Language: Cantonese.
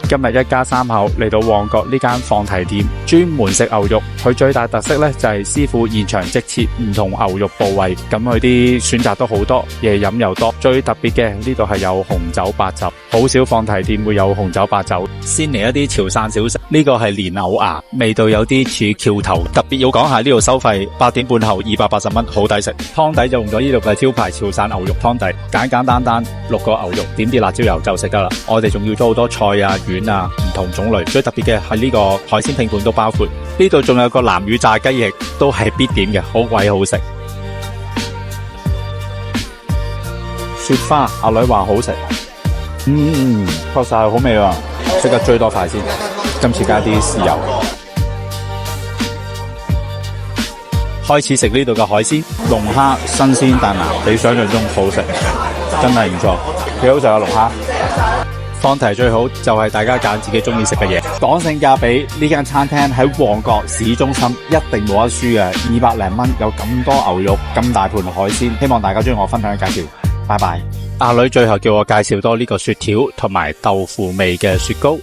今日一家三口嚟到旺角呢間放題店，專門食牛肉。佢最大特色呢，就係師傅現場即切唔同牛肉部位，咁佢啲選擇都好多，嘢飲又多。最特別嘅呢度係有紅酒白酒，好少放題店會有紅酒白酒。先嚟一啲潮汕小食，呢個係蓮藕芽，味道有啲似橋頭。特別要講下呢度收費8點半後280蚊，好抵食。湯底就用咗呢度嘅招牌潮汕牛肉湯底，簡簡單單6個牛肉，點啲辣椒油就食得啦。我哋仲要咗好多菜啊、丸啊，唔同種類。最特別嘅係呢個海鮮拼盤都包括，呢度仲有個南乳炸雞翼，都係必點嘅，好鬼好食。雪花，阿女話好食，確實係好味喎。即刻追多塊先，今次加啲豉油。開始食呢度嘅海鮮，龍蝦新鮮彈牙，比想象中好食，真係唔錯，幾好食啊龍蝦。放題最好就係大家揀自己中意食嘅嘢。講性價比，呢間餐廳喺旺角市中心一定冇得輸嘅，200零蚊有咁多牛肉，咁大盤海鮮，希望大家中意我分享嘅介紹。拜拜。阿女最後叫我介紹多呢個雪條同埋豆腐味嘅雪糕。